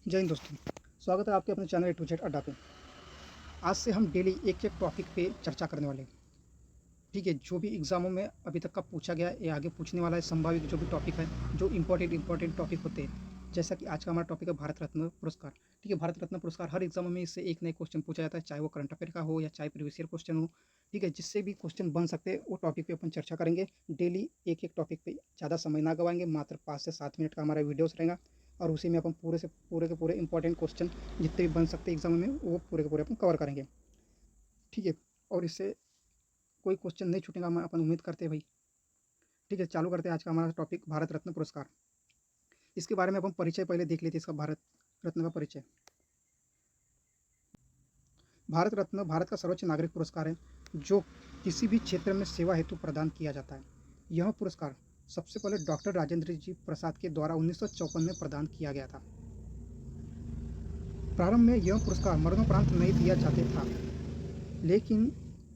जय हिंद दोस्तों। स्वागत है आपके अपने चैनल ए टू जेड अड्डा पे। आज से हम डेली एक एक टॉपिक पे चर्चा करने वाले हैं। ठीक है, जो भी एग्ज़ामों में अभी तक का पूछा गया है या आगे पूछने वाला है, संभावित जो भी टॉपिक है, जो इंपॉर्टेंट टॉपिक होते हैं, जैसा कि आज का हमारा टॉपिक है भारत रत्न पुरस्कार। ठीक है, भारत रत्न पुरस्कार हर एग्जामों में इससे एक नए क्वेश्चन पूछा जाता है, चाहे वो करंट अफेयर का हो या चाहे प्रीवियस ईयर क्वेश्चन हो। ठीक है, जिससे भी क्वेश्चन बन सकते हैं वो टॉपिक पे अपन चर्चा करेंगे। डेली एक एक टॉपिक पे ज़्यादा समय ना गवाएंगे, मात्र 5 से 7 मिनट का हमारा वीडियोस रहेगा और उसी में अपन पूरे से पूरे के पूरे इंपॉर्टेंट क्वेश्चन जितने भी बन सकते हैं एग्जाम में वो पूरे के पूरे अपन कवर करेंगे। ठीक है, और इससे कोई क्वेश्चन नहीं छूटेगा, हम अपन उम्मीद करते हैं भाई। ठीक है, चालू करते हैं आज का हमारा टॉपिक भारत रत्न पुरस्कार। इसके बारे में अपन परिचय पहले देख लेते हैं, इसका भारत रत्न का परिचय। भारत रत्न भारत का सर्वोच्च नागरिक पुरस्कार है जो किसी भी क्षेत्र में सेवा हेतु प्रदान किया जाता है। यह पुरस्कार सबसे पहले डॉक्टर राजेंद्र जी प्रसाद के द्वारा 1954 में प्रदान किया गया था। प्रारंभ में यह पुरस्कार मरणोपरांत नहीं दिया जाता था, लेकिन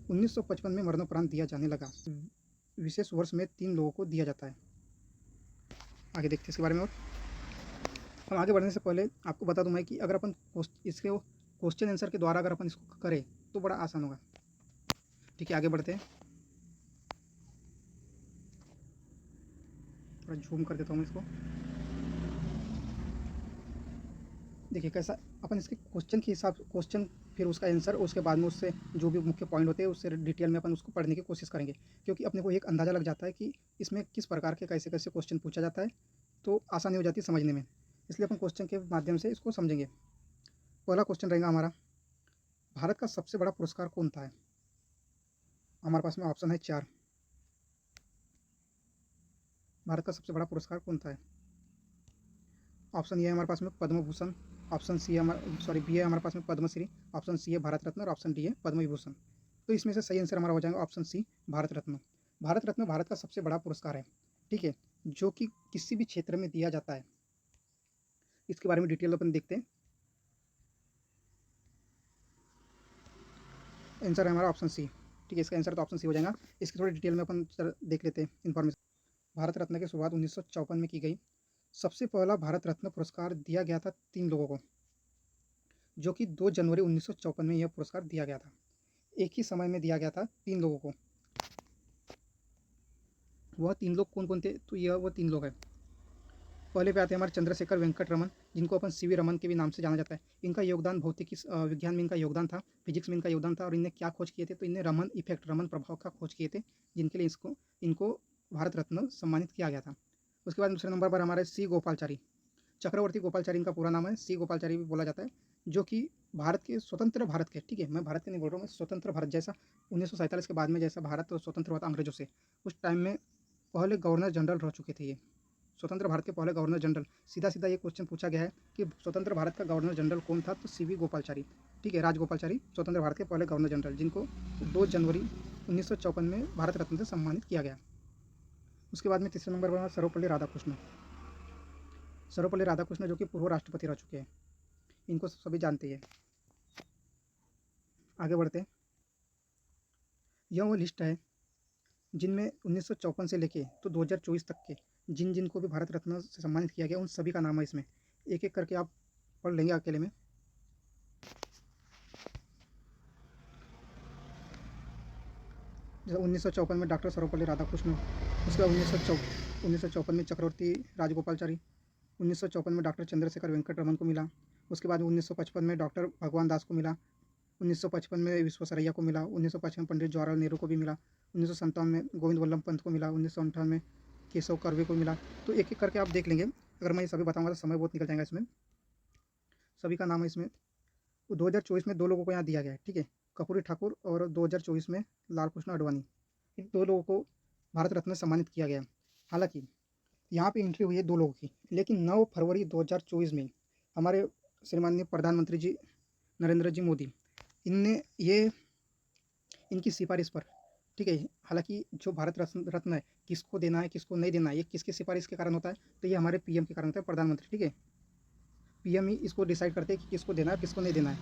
1955 में मरणोपरांत दिया जाने लगा। विशेष वर्ष में 3 लोगों को दिया जाता है। आगे देखते हैं इसके बारे में। और आगे बढ़ने से पहले आपको बता दूं मैं कि अगर अपन इसके क्वेश्चन आंसर के द्वारा अगर अपन इसको करें तो बड़ा आसान होगा। ठीक है, आगे बढ़ते हैं। थोड़ा जूम कर देता हूँ मैं इसको। देखिए कैसा अपन इसके क्वेश्चन के हिसाब क्वेश्चन, फिर उसका आंसर, उसके बाद में उससे जो भी मुख्य पॉइंट होते हैं उससे डिटेल में अपन उसको पढ़ने की कोशिश करेंगे, क्योंकि अपने को एक अंदाज़ा लग जाता है कि इसमें किस प्रकार के कैसे कैसे क्वेश्चन पूछा जाता है, तो आसानी हो जाती है समझने में। इसलिए अपन क्वेश्चन के माध्यम से इसको समझेंगे। पहला क्वेश्चन रहेगा हमारा, भारत का सबसे बड़ा पुरस्कार कौन था है। हमारे पास में ऑप्शन है 4। भारत का सबसे बड़ा पुरस्कार कौन था है। ऑप्शन ए है हमारे पास में पद्म भूषण, ऑप्शन सी है बी है हमारे पास में पद्मश्री, ऑप्शन सी है भारत रत्न और ऑप्शन डी है पद्म विभूषण। तो इसमें से सही आंसर हमारा हो जाएगा ऑप्शन सी, भारत रत्न। भारत रत्न भारत का सबसे बड़ा पुरस्कार है, ठीक है, जो कि किसी भी क्षेत्र में दिया जाता है। इसके बारे में डिटेल अपन देखते हैं। आंसर है हमारा ऑप्शन सी। ठीक है, इसका आंसर तो ऑप्शन सी हो जाएगा। इसकी थोड़ी डिटेल में अपन देख लेते हैं इन्फॉर्मेशन। भारत रत्न की शुरुआत 1954 में की गई। सबसे पहला भारत रत्न पुरस्कार दिया गया था 3 लोगों को, जो कि 2 जनवरी 1954 में यह पुरस्कार दिया गया था। एक ही समय में दिया गया था 3 लोगों को। वह 3 लोग कौन कौन थे, तो यह वो 3 लोग हैं। पहले पे आते हैं हमारे चंद्रशेखर वेंकट रमन, जिनको अपन सीवी रमन के भी नाम से जाना जाता है। इनका योगदान भौतिकी विज्ञान में इनका योगदान था, फिजिक्स में इनका योगदान था। और इनने क्या खोज किए थे, तो इन्हें रमन इफेक्ट, रमन प्रभाव का खोज किए थे, जिनके लिए इनको भारत रत्न सम्मानित किया गया था। उसके बाद दूसरे नंबर पर हमारे सी गोपालचारी, चक्रवर्ती गोपालचारी इनका पूरा नाम है, सी गोपालचारी भी बोला जाता है, जो कि भारत के स्वतंत्र भारत के, ठीक है, मैं भारत के नहीं बोल रहा हूँ, मैं स्वतंत्र भारत, जैसा 1947 के बाद में जैसा भारत स्वतंत्र हुआ था अंग्रेजों से, उस टाइम में पहले गवर्नर जनरल रह चुके थे ये। स्वतंत्र भारत के पहले गवर्नर जनरल। सीधा सीधा ये क्वेश्चन पूछा गया है कि स्वतंत्र भारत का गवर्नर जनरल कौन था, तो सीवी गोपालचारी। ठीक है, राजगोपालचारी स्वतंत्र भारत के पहले गवर्नर जनरल, जिनको 2 जनवरी 1954 में भारत रत्न से सम्मानित किया गया। उसके बाद में तीसरे नंबर पर सर्वपल्ली राधाकृष्ण। सर्वपल्ली राधाकृष्ण जो कि पूर्व राष्ट्रपति रह चुके हैं, इनको सभी जानते हैं। आगे बढ़ते हैं। यह वो लिस्ट है जिनमें 1954 से लेके तो 2024 तक के जिन जिन को भी भारत रत्न से सम्मानित किया गया, उन सभी का नाम है इसमें। एक एक करके आप पढ़ लेंगे अकेले में। जैसे 1954 में डॉक्टर सर्वपल्ली राधाकृष्ण, उसके बाद 1954 में चक्रवर्ती राजगोपालचारी, 1954 में डॉक्टर चंद्रशेखर वेंकट रमन को मिला। उसके बाद 1955 में डॉक्टर भगवान दास को मिला। 1955 में विश्वेश्वरैया को मिला। 1955 में पंडित जवाहरलाल नेहरू को भी मिला। 1957 में गोविंद वल्लभ पंत को मिला। 1958 में केशव कर्वे को मिला। तो एक एक करके आप देख लेंगे। अगर मैं ये सभी बताऊंगा तो समय बहुत निकल जाएगा इसमें। सभी का नाम है इसमें। 2024 में 2 लोगों को यहाँ दिया गया है, ठीक है, कर्पूरी ठाकुर, और 2024 में लाल कृष्ण आडवाणी। इन 2 लोगों को भारत रत्न से सम्मानित किया गया। हालांकि यहाँ पे एंट्री हुई है 2 लोगों की, लेकिन 9 फरवरी 2024 में हमारे श्रीमाननीय प्रधानमंत्री जी नरेंद्र जी मोदी, इनने ये इनकी सिफारिश पर, ठीक है, हालांकि जो भारत रत्न है किसको देना है किसको नहीं देना है, ये किसकी सिफारिश के कारण होता है, तो ये हमारे पीएम के कारण होता है, प्रधानमंत्री। ठीक है, पीएम ही इसको डिसाइड करते हैं कि किसको देना है किसको नहीं देना है।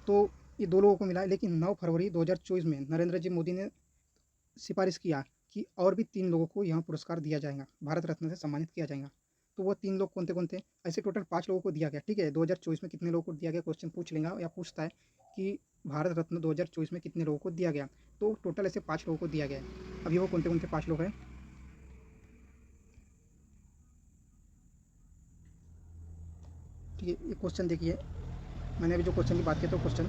तो ये 2 लोगों को मिला है, लेकिन 9 फरवरी 2024 में नरेंद्र जी मोदी ने सिफारिश किया कि और भी 3 लोगों को यह पुरस्कार दिया जाएगा, भारत रत्न से सम्मानित किया जाएगा। तो वो 3 लोग कौन थे? ऐसे टोटल 5 लोगों को दिया गया, ठीक है। 2024 में कितने लोगों को दिया गया, क्वेश्चन पूछ लेगा या पूछता है कि भारत रत्न 2024 में कितने लोगों को दिया गया, तो टोटल ऐसे 5 लोगों को दिया गया है। अभी वो कौन से 5 लोग हैं? ठीक है, ये क्वेश्चन देखिए, मैंने अभी जो क्वेश्चन की बात की तो क्वेश्चन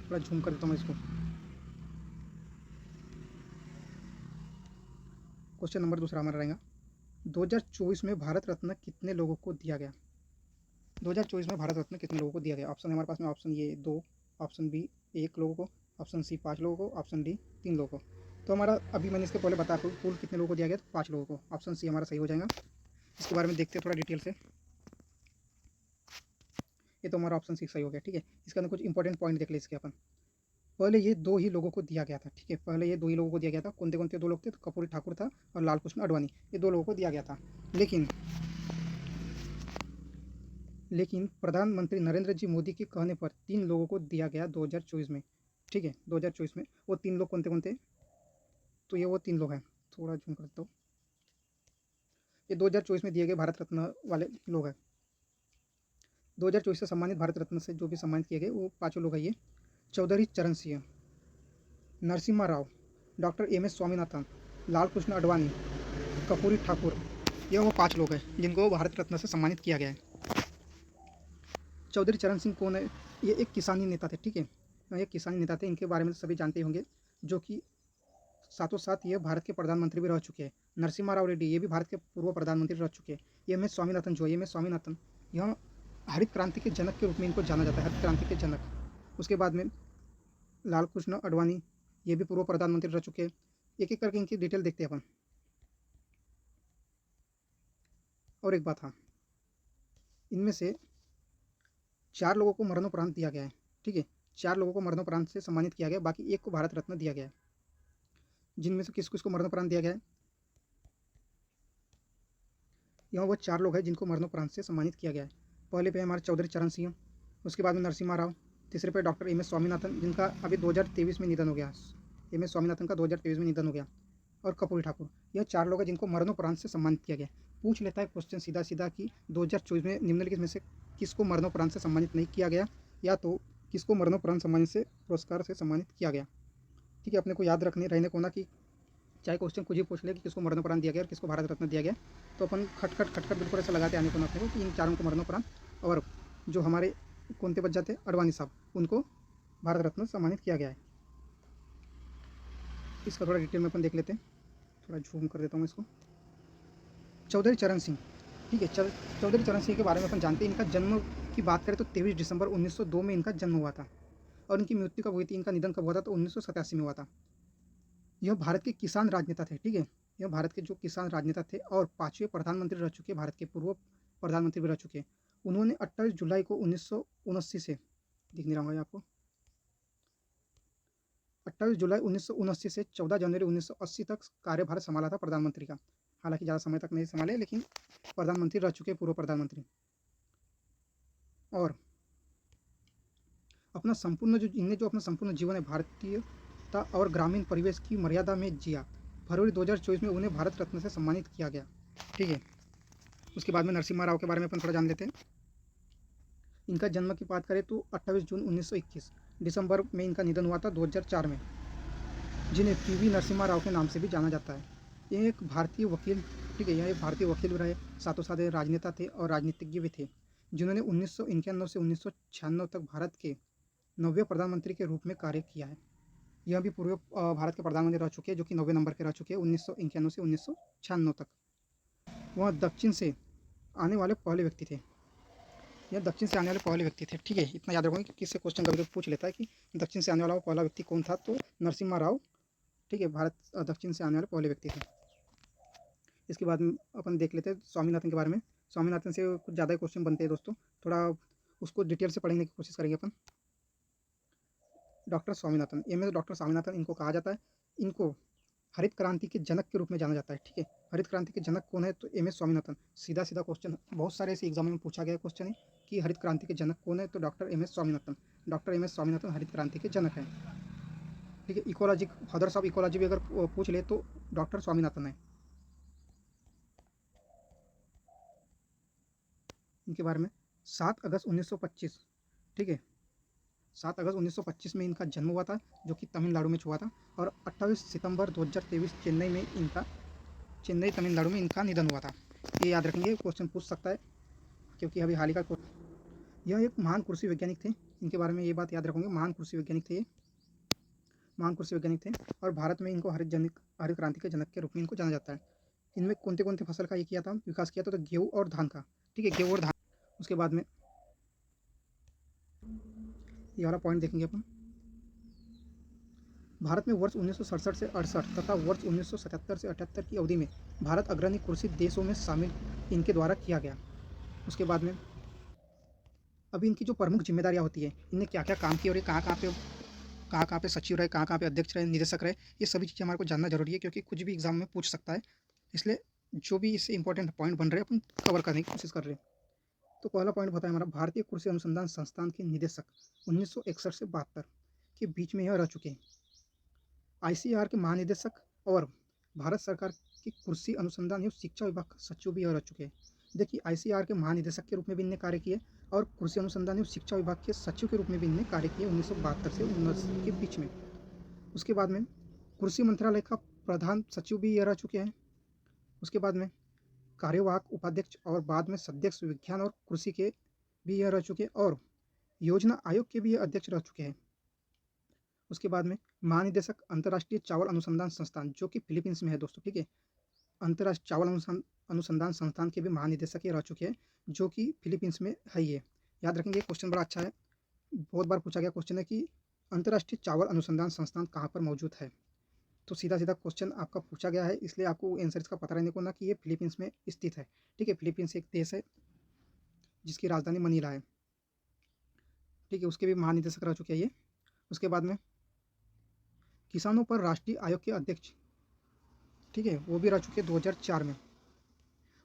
थोड़ा झूम कर देता हूँ मैं इसको। क्वेश्चन नंबर दूसरा हमारा रहेगा, 2024 में भारत रत्न कितने लोगों को दिया गया? 2024 में भारत रत्न कितने लोगों को दिया गया? ऑप्शन है हमारे पास में, ऑप्शन ए 2, ऑप्शन बी 1 लोगों को, ऑप्शन सी 5 लोगों को, ऑप्शन डी 3 लोगों को। तो हमारा अभी मैंने इसके पहले बताया कुल कितने लोगों को दिया गया, तो 5 लोगों को। ऑप्शन सी हमारा सही हो जाएगा। इसके बारे में देखते हैं थोड़ा डिटेल से। ये तो हमारा ऑप्शन सी सही हो गया, ठीक है। इसके अंदर कुछ इंपॉर्टेंट पॉइंट देख ले इसके अपन। पहले ये 2 ही लोगों को दिया गया था, ठीक है। पहले ये 2 ही लोगों को दिया गया था। कौन थे 2 लोग थे? तो कर्पूरी ठाकुर था और लाल कृष्ण आडवाणी, ये 2 लोगों को दिया गया था। लेकिन प्रधानमंत्री नरेंद्र जी मोदी के कहने पर 3 लोगों को दिया गया 2024 में, ठीक है। 2024 में वो 3 लोग कौन थे? तो ये वो 3 लोग हैं, थोड़ा झूम कर देता हूँ। ये 2024 में दिए गए भारत रत्न वाले लोग हैं। 2024 से सम्मानित भारत रत्न से जो भी सम्मानित किए गए वो 5 लोग हैं ये। Chaudhary Charan Singh, Narasimha Rao, doctor M S Swaminathan, Lal Krishna Advani, Karpoori Thakur, ये वो 5 लोग हैं जिनको भारत रत्न से सम्मानित किया गया है। चौधरी चरण सिंह कौन है? ये एक किसानी नेता थे, ठीक है। ये किसानी नेता थे, इनके बारे में सभी जानते होंगे, जो कि साथों साथ ये भारत के प्रधानमंत्री भी रह चुके हैं। नरसिम्हा राव रेड्डी, ये भी भारत के पूर्व प्रधानमंत्री रह चुके हैं। एम एस स्वामीनाथन जो है, एम एस स्वामीनाथन, यह हरित क्रांति के जनक के रूप में इनको जाना जाता है, हरित क्रांति के जनक। उसके बाद में लाल कृष्ण आडवाणी, ये भी पूर्व प्रधानमंत्री रह चुके हैं। एक एक करके इनकी डिटेल देखते हैं अपन। और एक बात, हाँ, इनमें से 4 लोगों को मरणोपरांत दिया गया है, ठीक है। 4 लोगों को मरणोपरांत से सम्मानित किया गया, बाकी एक को भारत रत्न दिया गया है। जिनमें से किस किसको मरणोपरांत दिया गया है? यहाँ वो 4 लोग हैं जिनको मरणोपरांत से सम्मानित किया गया है। पहले पे हमारे चौधरी चरण सिंह, उसके बाद में नरसिम्हा राव, तीसरे पे डॉक्टर एम एस स्वामीनाथन, जिनका अभी 2023 में निधन हो गया। एम एस स्वामीनाथन का 2023 में निधन हो गया। और कर्पूरी ठाकुर, यह 4 लोग हैं जिनको मरणोपरांत से सम्मानित किया गया। पूछ लेता है क्वेश्चन सीधा सीधा कि 2024 में निम्नलिखित में से किसको मरणोपरांत से सम्मानित नहीं किया गया, या तो किसको मरणोपरांत सम्मानित से पुरस्कार से सम्मानित किया गया, ठीक है। अपने को याद रखने रहने को ना कि चाहे क्वेश्चन कुछ ही पूछ ले कि किसको मरणोपरांत दिया गया और किसको भारत रत्न दिया गया, तो अपन खटखट बिल्कुल ऐसा लगाते आने को ना अपने को कि इन 4 को मरणोपरांत, और जो हमारे कौन बच जाते आडवाणी साहब, उनको भारत रत्न सम्मानित किया गया है। इसका थोड़ा डिटेल में अपन देख लेते हैं, थोड़ा झूम कर देता हूँ इसको। चौधरी चरण सिंह, ठीक है। चौधरी चरण सिंह के बारे में अपन जानते हैं। इनका जन्म की बात करें तो 23 दिसंबर 1902 में इनका जन्म हुआ था, और इनकी मृत्यु कब हुई थी, इनका निधन कब हुआ था, तो 1987 में हुआ था। यह भारत के किसान राजनेता थे, ठीक है। यह भारत के जो किसान राजनेता थे और 5वें प्रधानमंत्री रह चुके, भारत के पूर्व प्रधानमंत्री भी रह चुके। उन्होंने 28 जुलाई को 1979 से, दिख नहीं रहा होगा आपको, 28 जुलाई 1979 से 14 जनवरी 1980 तक कार्यभार संभाला था प्रधानमंत्री का। हालांकि ज़्यादा समय तक नहीं संभाले, लेकिन प्रधानमंत्री रह चुके, पूर्व प्रधानमंत्री। और अपना संपूर्ण जो अपना संपूर्ण जीवन है भारतीयता और ग्रामीण परिवेश की मर्यादा में जिया। फरवरी 2024 में उन्हें भारत रत्न से सम्मानित किया गया, ठीक है। उसके बाद में नरसिम्हा राव के बारे में अपन थोड़ा जान लेते हैं। इनका जन्म की बात करें तो 28 जून 1921, दिसंबर में इनका निधन हुआ था 2004 में, जिन्हें पीवी नरसिम्हा राव के नाम से भी जाना जाता है। ये एक भारतीय वकील, ठीक है, यह एक भारतीय वकील भी रहे, साथों साथ राजनेता थे और राजनीतिज्ञ भी थे, जिन्होंने 1991 से 1996 तक भारत के 9वें प्रधानमंत्री के रूप में कार्य किया है। यह भी पूर्व भारत के प्रधानमंत्री रह चुके हैं, जो कि 9वें नंबर के रह चुके हैं 1991 से 1996 तक। वह दक्षिण से आने वाले पहले व्यक्ति थे। यह दक्षिण से आने वाले पहले व्यक्ति थे, ठीक है। इतना याद रखोगे कि किससे क्वेश्चन कभी पूछ लेता है कि दक्षिण से आने वाला पहला व्यक्ति कौन था, तो नरसिम्हा राव, ठीक है, भारत दक्षिण से आने वाले पहले व्यक्ति थे। इसके बाद अपन देख लेते हैं स्वामीनाथन के बारे में। स्वामीनाथन से कुछ ज़्यादा क्वेश्चन बनते हैं दोस्तों, थोड़ा उसको डिटेल से पढ़ने की कोशिश करेंगे अपन। Doctor Swaminathan, M S doctor Swaminathan इनको कहा जाता है। इनको हरित क्रांति के जनक के रूप में जाना जाता है, ठीक है। हरित क्रांति के जनक कौन है, तो एम एस स्वामीनाथन। सीधा सीधा क्वेश्चन बहुत सारे ऐसे एग्जाम में पूछा गया क्वेश्चन है कि हरित क्रांति के जनक कौन है, तो doctor M S Swaminathan. Doctor M S Swaminathan हरित क्रांति के जनक हैं, ठीक है। इकोलॉजी, फादर्स ऑफ इकोलॉजी भी अगर पूछ ले तो डॉक्टर स्वामीनाथन है। इनके बारे में, 7 अगस्त 1925, ठीक है, 7 अगस्त 1925 में इनका जन्म हुआ था, जो कि तमिलनाडु में हुआ था। और 28 सितंबर 2023 चेन्नई तमिलनाडु में इनका निधन हुआ था। ये याद रखेंगे, क्वेश्चन पूछ सकता है, क्योंकि अभी हाल ही का यह एक महान कृषि वैज्ञानिक थे। इनके बारे में ये बात याद रखेंगे, महान कृषि वैज्ञानिक थे ये, महान कृषि वैज्ञानिक थे। और भारत में इनको हरित क्रांति के जनक के रूप में इनको जाना जाता है। इनमें कौन कौन फसल का ये किया था, विकास किया था, तो गेहूँ और धान का, ठीक है, गेहूँ और धान। उसके बाद में ये वाला पॉइंट देखेंगे अपन, भारत में वर्ष 1967 से 68 तथा वर्ष 1977 से 78 की अवधि में भारत अग्रणी कृषि देशों में शामिल इनके द्वारा किया गया। उसके बाद में अभी इनकी जो प्रमुख जिम्मेदारियां होती है, इनने क्या क्या काम किए और ये कहाँ पे सचिव रहे, कहाँ पे अध्यक्ष रहे, निदेशक रहे, ये सभी चीज़ें हमारे को जानना जरूरी है, क्योंकि कुछ भी एग्जाम में पूछ सकता है। इसलिए जो भी इससे इंपॉर्टेंट पॉइंट बन रहे हैं अपन कवर करने की कोशिश कर रहे हैं। तो पहला पॉइंट बताया हमारा, भारतीय कृषि अनुसंधान संस्थान के निदेशक 1961 से 72 के बीच में यह रह चुके हैं। आईसीएआर के महानिदेशक और भारत सरकार के कृषि अनुसंधान एवं शिक्षा विभाग का सचिव भी यह रह चुके हैं। देखिए, आईसीएआर के महानिदेशक के रूप में भी इनने कार्य किए और कृषि अनुसंधान एवं शिक्षा विभाग के सचिव के रूप में भी इनने कार्य किए 1972 से 19 के बीच में। उसके बाद में कृषि मंत्रालय का प्रधान सचिव भी यह रह चुके हैं। उसके बाद में कार्यवाहक उपाध्यक्ष और बाद में सदस्य विज्ञान और कृषि के भी यह रह चुके हैं और योजना आयोग के भी यह अध्यक्ष रह चुके हैं। उसके बाद में महानिदेशक अंतर्राष्ट्रीय चावल अनुसंधान संस्थान, जो कि फिलीपींस में है दोस्तों, ठीक है, अंतर्राष्ट्रीय चावल अनुसंधान संस्थान के भी महानिदेशक ये रह चुके हैं, जो कि फिलीपींस में है। ये याद रखेंगे, क्वेश्चन बड़ा अच्छा है, बहुत बार पूछा गया क्वेश्चन है कि अंतर्राष्ट्रीय चावल अनुसंधान संस्थान कहाँ पर मौजूद है। तो सीधा सीधा क्वेश्चन आपका पूछा गया है, इसलिए आपको आंसर इसका पता रहने को ना कि ये फिलीपींस में स्थित है, ठीक है। फिलीपींस एक देश है जिसकी राजधानी मनीला है, ठीक है, उसके भी महानिदेशक रह चुके हैं ये। उसके बाद में किसानों पर राष्ट्रीय आयोग के अध्यक्ष, ठीक है, वो भी रह चुके हैं 2004 में।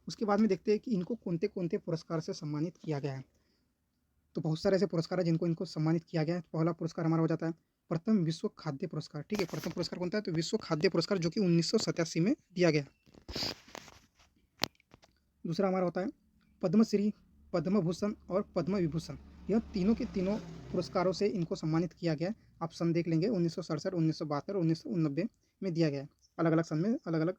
उसके बाद में देखते हैं कि इनको कौन से पुरस्कार से सम्मानित किया गया है। तो बहुत सारे ऐसे पुरस्कार है जिनको इनको सम्मानित किया गया है। पहला पुरस्कार हमारा हो जाता है प्रथम विश्व खाद्य पुरस्कार, ठीक है, प्रथम पुरस्कार कौन सा है, तो विश्व खाद्य पुरस्कार, जो कि 1987 में दिया गया। दूसरा हमारा होता है पद्मश्री, पद्म भूषण और पद्म विभूषण। यह तीनों के तीनों पुरस्कारों से इनको सम्मानित किया गया। आप सन देख लेंगे, 1967, 1972, 1990 में दिया गया है, अलग अलग सन में अलग अलग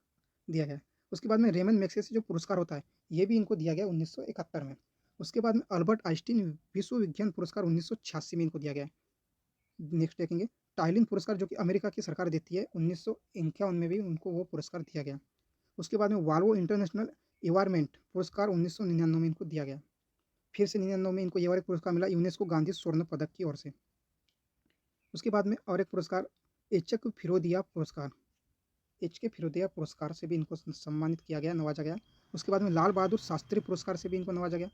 दिया गया है। उसके बाद में रेमन मैग्सेसे जो पुरस्कार होता है, ये भी इनको दिया गया 1971 में। उसके बाद में अल्बर्ट आइंस्टीन विश्व विज्ञान पुरस्कार 1986 में इनको दिया गया है। नेक्स्ट देखेंगे टाइलिन पुरस्कार, जो कि अमेरिका की सरकार देती है, 1951 में भी उनको वो पुरस्कार दिया गया। उसके बाद में वाल्वो इंटरनेशनल एनवायरनमेंट पुरस्कार 1999 में इनको दिया गया। फिर से 99 में इनको ये और एक पुरस्कार मिला यूनेस्को गांधी स्वर्ण पदक की ओर से। उसके बाद में और एक पुरस्कार एच के फिरोदिया पुरस्कार से भी इनको सम्मानित किया गया, नवाजा गया। उसके बाद में लाल बहादुर शास्त्री पुरस्कार से भी इनको नवाजा गया।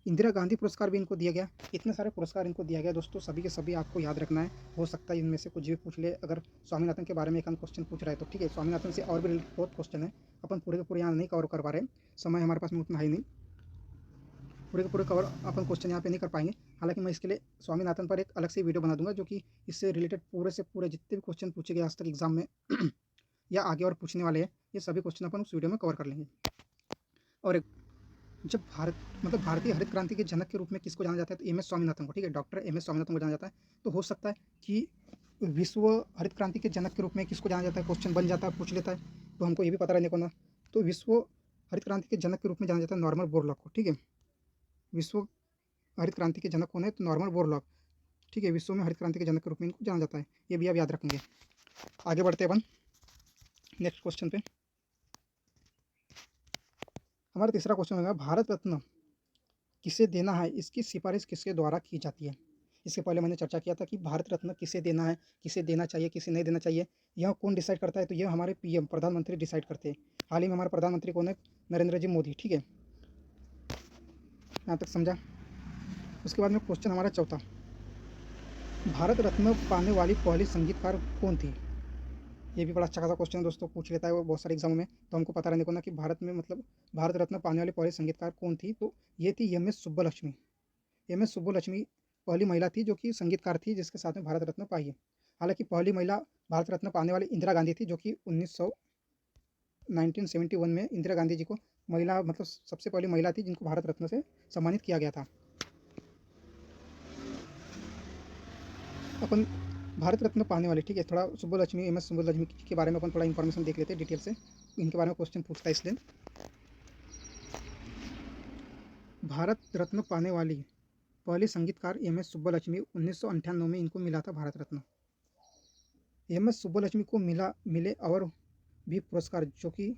इंदिरा गांधी पुरस्कार भी इनको दिया गया। इतने सारे पुरस्कार इनको दिया गया दोस्तों, सभी के सभी आपको याद रखना है। हो सकता है इनमें से कुछ भी पूछ ले, अगर स्वामीनाथन के बारे में एक क्वेश्चन पूछ रहा है तो ठीक है, स्वामीनाथन से और भी रिलेटेड बहुत क्वेश्चन है, अपन पूरे के पूरे यहाँ नहीं कवर कर पा रहे, समय हमारे पास में उतना है नहीं, पूरे के पूरे कवर अपन क्वेश्चन यहाँ पे नहीं कर पाएंगे। हालांकि मैं इसके लिए स्वामीनाथन पर एक अलग से वीडियो बना दूंगा, जो कि इससे रिलेटेड पूरे से पूरे जितने भी क्वेश्चन पूछे गए आज तक एग्जाम में या आगे और पूछने वाले हैं, ये सभी क्वेश्चन अपन उस वीडियो में कवर कर लेंगे। और एक जब भारतीय हरित क्रांति के जनक के रूप में किसको जाना जाता है, तो एम एस स्वामीनाथन को, ठीक है, डॉक्टर एम एस स्वामीनाथन को जाना जाता है। तो हो सकता है कि विश्व हरित क्रांति के जनक के रूप में किसको जाना जाता है, क्वेश्चन बन जाता है, पूछ लेता है, तो हमको ये भी पता रहने को ना। तो विश्व हरित क्रांति के जनक के रूप में जाना जाता है नॉर्मन बोरलॉग को, ठीक है। विश्व हरित क्रांति के जनक कौन है, तो नॉर्मन बोरलॉग, ठीक है, विश्व में हरित क्रांति के जनक के रूप में इनको जाना जाता है। ये भी आप याद रखेंगे। आगे बढ़ते हैं अपन नेक्स्ट क्वेश्चन पे। हमारा तीसरा क्वेश्चन होगा भारत रत्न किसे देना है, इसकी सिफारिश किसके द्वारा की जाती है। इसके पहले मैंने चर्चा किया था कि भारत रत्न किसे देना है, किसे देना चाहिए, किसे नहीं देना चाहिए, यह कौन डिसाइड करता है, तो यह हमारे पीएम प्रधानमंत्री डिसाइड करते हैं। हाल ही में हमारे प्रधानमंत्री कौन है, नरेंद्र जी मोदी, ठीक है, यहाँ तक समझा। उसके बाद में क्वेश्चन हमारा चौथा, भारत रत्न पाने वाली पहली संगीतकार कौन थी। ये भी बड़ा अच्छा खासा क्वेश्चन दोस्तों, पूछ लेता है वो बहुत सारे एग्जामों में, तो हमको पता रहने को ना कि भारत में भारत रत्न पाने वाली पहली संगीतकार कौन थी, तो ये थी M S Subbulakshmi. M S Subbulakshmi पहली महिला थी जो कि संगीतकार थी, जिसके साथ में भारत रत्न पाई है। हालांकि पहली महिला भारत रत्न पाने वाली इंदिरा गांधी थी, जो कि 1971 में इंदिरा गांधी जी को महिला मतलब सबसे पहली महिला थी जिनको भारत रत्न से सम्मानित किया गया था। अपन भारत रत्न पाने वाले, ठीक है, थोड़ा सुब्बुलक्ष्मी, एम एस सुब्बुलक्ष्मी के बारे में अपन थोड़ा इन्फॉर्मेशन देख लेते हैं डिटेल से, इनके बारे में क्वेश्चन पूछता है इसलिए। भारत रत्न पाने वाली पहली संगीतकार एम एस सुब्बुलक्ष्मी, 1998 में इनको मिला था भारत रत्न। एम एस सुब्बुलक्ष्मी को मिले और भी पुरस्कार, जो कि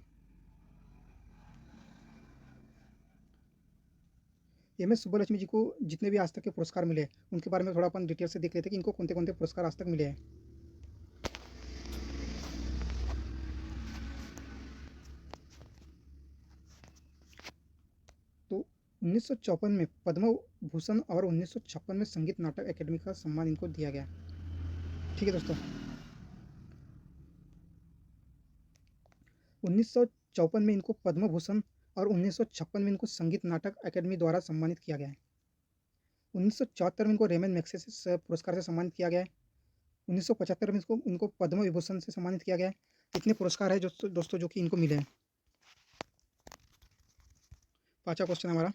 एम एस सुब्बुलक्ष्मी जी को जितने भी आज तक के पुरस्कार मिले उनके बारे में थोड़ा अपन डिटेल से देख लेते हैं कि इनको कौन कौन से पुरस्कार आज तक मिले हैं। तो 1954 में पद्म भूषण और 1956 में संगीत नाटक अकेडमी का सम्मान इनको दिया गया। ठीक है दोस्तों, 1954 में इनको पद्म भूषण और 1956 में इनको संगीत नाटक अकेडमी द्वारा सम्मानित किया गया है। 1974 में इनको रेमन मैग्सेसे पुरस्कार से सम्मानित किया गया है। 1975 में इनको पद्म विभूषण से सम्मानित किया गया है। इतने पुरस्कार है जो दोस्तों जो कि इनको मिले हैं। 5वां क्वेश्चन हमारा,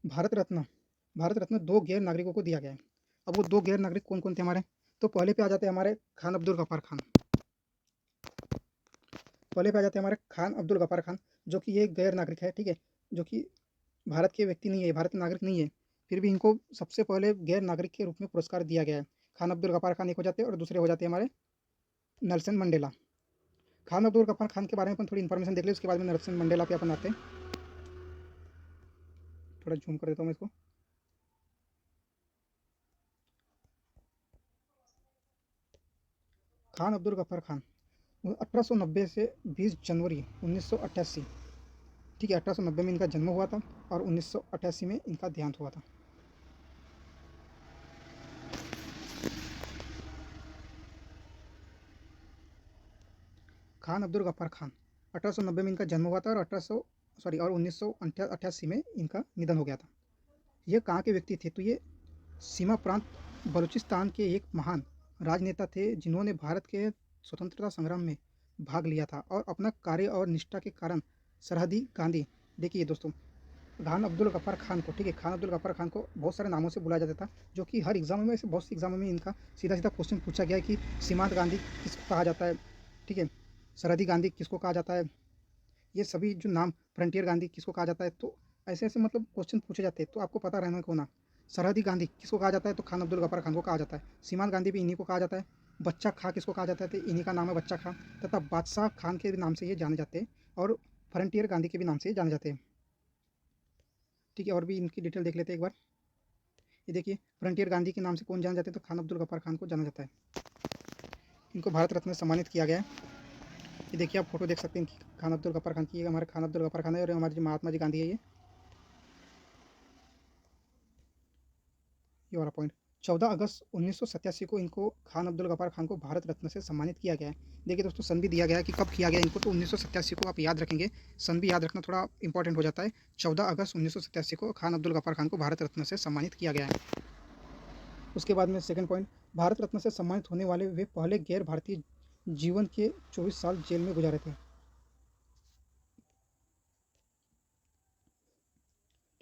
भारत रत्न 2 गैर नागरिकों को दिया गया है। अब वो 2 गैर नागरिक कौन कौन थे हमारे, तो पहले पे आ जाते हैं हमारे खान अब्दुल गफ्फार खान। पहले पे आ जाते हैं हमारे खान अब्दुल गफ्फार खान, जो कि ये गैर नागरिक है, ठीक है, जो कि भारत के व्यक्ति नहीं है, भारत के नागरिक नहीं है, फिर भी इनको सबसे पहले गैर नागरिक के रूप में पुरस्कार दिया गया है। खान अब्दुल गफ्फार खान एक हो जाते हैं और दूसरे हो जाते हैं हमारे नेल्सन मंडेला। खान अब्दुल गफ्फार खान के बारे में अपन थोड़ी इन्फॉर्मेशन देख लें, उसके बाद में नेल्सन मंडेला पे अपन आते हैं। थोड़ा जूम कर देता हूँ मैं इसको। खान अब्दुल गफ्फार खान 1890 से 20 जनवरी 1988, ठीक है, 1890 में इनका जन्म हुआ था और 1988 में इनका देहांत हुआ था। खान अब्दुल गफ्फार खान 1890 में इनका जन्म हुआ था और 1988 में इनका निधन हो गया था। ये कहाँ के व्यक्ति थे, तो ये सीमा प्रांत बलूचिस्तान के एक महान राजनेता थे जिन्होंने भारत के स्वतंत्रता संग्राम में भाग लिया था और अपना कार्य और निष्ठा के कारण सरहदी गांधी, देखिए दोस्तों, खान अब्दुल गफ्फार खान को, ठीक है, खान अब्दुल गफ्फार खान को बहुत सारे नामों से बुलाया जाता था, जो कि हर एग्जाम में ऐसे बहुत सी एग्जामों में इनका सीधा सीधा क्वेश्चन पूछा गया है कि सीमांत गांधी किसको कहा जाता है, ठीक है, सरहदी गांधी किसको कहा जाता है, ये सभी जो नाम, फ्रंटियर गांधी किसको कहा जाता है, तो ऐसे ऐसे मतलब क्वेश्चन पूछे जाते हैं, तो आपको पता रहना को ना। सरहदी गांधी किसको कहा जाता है, तो खान अब्दुल गफ्फार खान को कहा जाता है। सीमांत गांधी भी इन्हीं को कहा जाता है। बच्चा खां किसको कहा जाता है, तो इन्हीं का नाम है बच्चा खां, तथा बादशाह खान के नाम से ये जाने जाते हैं और फ्रंटियर गांधी के भी नाम से जाने जाते हैं। ठीक है, और भी इनकी डिटेल देख लेते हैं एक बार। ये देखिए, फ्रंटियर गांधी के नाम से कौन जाने जाते हैं, तो खान अब्दुल गफ्फार खान को जाना जाता है। इनको भारत रत्न से सम्मानित किया गया है। ये देखिए, आप फोटो देख सकते हैं इनकी, खान अब्दुल गफ्फार खान की, हमारे खान अब्दुल गफ्फार खान है और हमारे जो महात्मा जी गांधी है, ये वाला पॉइंट। 14 अगस्त 1987 को इनको, खान अब्दुल गफ्फार खान को भारत रत्न से सम्मानित किया गया है। देखिए दोस्तों, सन भी दिया गया है कि कब किया गया इनको, तो 1987 को आप याद रखेंगे, सन भी याद रखना थोड़ा इंपॉर्टेंट हो जाता है। 14 अगस्त 1987 को खान अब्दुल गफ्फार खान को भारत रत्न से सम्मानित किया गया है। उसके बाद में सेकंड पॉइंट, भारत रत्न से सम्मानित होने वाले वे पहले गैर भारतीय जीवन के 24 साल जेल में गुजारे थे।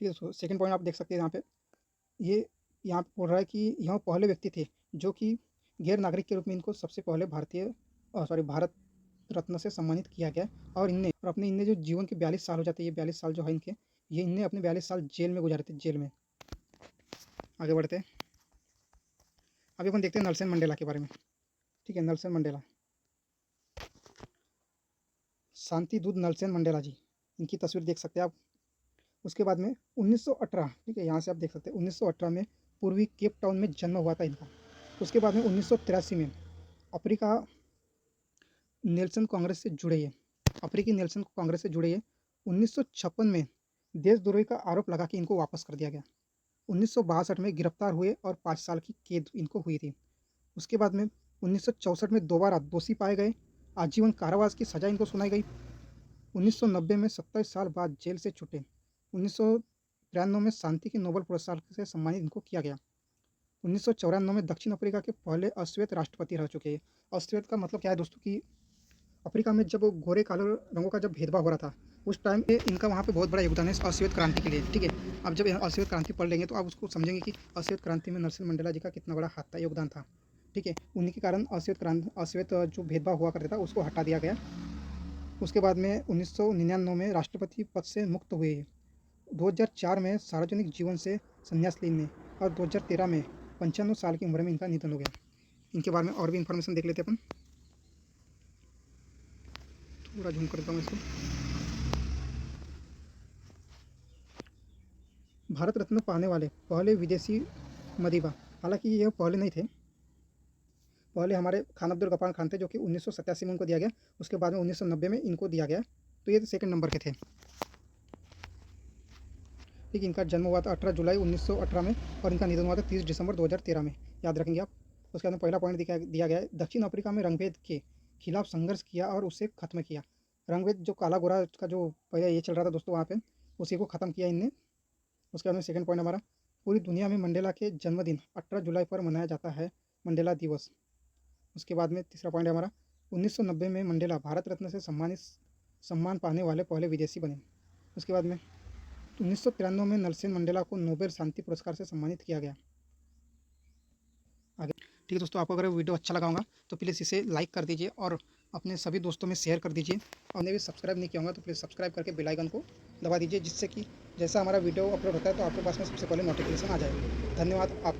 ठीक है, सेकंड पॉइंट आप देख सकते हैं यहाँ पे, ये यहाँ पे बोल रहा है कि यह पहले व्यक्ति थे जो कि गैर नागरिक के रूप में इनको सबसे पहले भारत रत्न से सम्मानित किया गया। और इनने जो जीवन के 42 साल हो जाते हैं, ये 42 साल जो है इनके, ये इनने अपने 42 साल जेल में गुजारे थे, जेल में। आगे बढ़ते हैं, अभी अपन देखते हैं नेल्सन मंडेला के बारे में। ठीक है, नेल्सन मंडेला, शांति दूत नेल्सन मंडेला जी, इनकी तस्वीर देख सकते हैं आप। उसके बाद में 1918, ठीक है, यहाँ से आप देख सकते हैं 1918 में पूर्वी केप टाउन में जन्म हुआ था इनका। उसके बाद में 1983 में अफ्रीका नेल्सन कांग्रेस से जुड़े ये, अफ्रीकी नेल्सन कांग्रेस से जुड़े ये। 1956 में देशद्रोही का आरोप लगा के इनको वापस कर दिया गया। 1962 में गिरफ्तार हुए और 5 साल की कैद इनको हुई थी। उसके बाद में 1964 में दोबारा दोषी पाए गए, आजीवन कारावास की सज़ा इनको सुनाई गई। 1990 में 27 साल बाद जेल से छूटे। 1993 में शांति के नोबेल पुरस्कार से सम्मानित इनको किया गया। 1994 में दक्षिण अफ्रीका के पहले अश्वेत राष्ट्रपति रह चुके हैं। अश्वेत का मतलब क्या है दोस्तों, कि अफ्रीका में जब गोरे काले रंगों का जब भेदभाव हो रहा था, उस टाइम पे इनका वहाँ पे बहुत बड़ा योगदान है अश्वेत क्रांति के लिए, ठीक है। अब जब अश्वेत क्रांति पढ़ लेंगे तो आप उसको समझेंगे कि अश्वेत क्रांति में नेल्सन मंडेला जी का कितना बड़ा हाथ था, योगदान था, ठीक है। उन्हीं के कारण अश्वेत जो भेदभाव हुआ करता था उसको हटा दिया गया। उसके बाद में 1999 में राष्ट्रपति पद से मुक्त हुए। 2004 में सार्वजनिक जीवन से संन्यास लेने और 2013 में 95 साल की उम्र में इनका निधन हो गया। इनके बारे में और भी इंफॉर्मेशन देख लेते हैं अपन। थोड़ा झूम कर देता हूँ इसको। भारत रत्न पाने वाले पहले विदेशी मदिबा, हालांकि ये पहले नहीं थे, पहले हमारे खान अब्दुल गफ्फार खान थे जो कि 1987 में उनको दिया गया। उसके बाद में 1990 में इनको दिया गया, तो ये सेकंड नंबर के थे, ठीक। इनका जन्म हुआ था 18 जुलाई 1918 में और इनका निधन हुआ था 30 दिसंबर 2013 में, याद रखेंगे आप। उसके बाद पहला पॉइंट दिया गया है, दक्षिण अफ्रीका में रंगभेद के खिलाफ संघर्ष किया और उसे खत्म किया। रंगभेद जो काला गोरा का जो पहले ये चल रहा था दोस्तों वहाँ पे, उसी को ख़त्म किया इनने। उसके बाद में सेकंड पॉइंट हमारा, पूरी दुनिया में मंडेला के जन्मदिन 18 जुलाई पर मनाया जाता है, मंडेला दिवस। उसके बाद में तीसरा पॉइंट है हमारा, 1990 में मंडेला भारत रत्न से सम्मान पाने वाले पहले विदेशी बने। उसके बाद में 1993 में नेल्सन मंडेला को नोबेल शांति पुरस्कार से सम्मानित किया गया। आगे, ठीक है दोस्तों, आपको अगर वीडियो अच्छा लगा होगा तो प्लीज़ इसे लाइक कर दीजिए और अपने सभी दोस्तों में शेयर कर दीजिए। और उन्हें भी सब्सक्राइब नहीं किया होगा तो प्लीज़ सब्सक्राइब करके बेल आइकन को दबा दीजिए, जिससे कि जैसा हमारा वीडियो अपलोड होता है तो आपके पास में सबसे पहले नोटिफिकेशन आ जाए। धन्यवाद आप।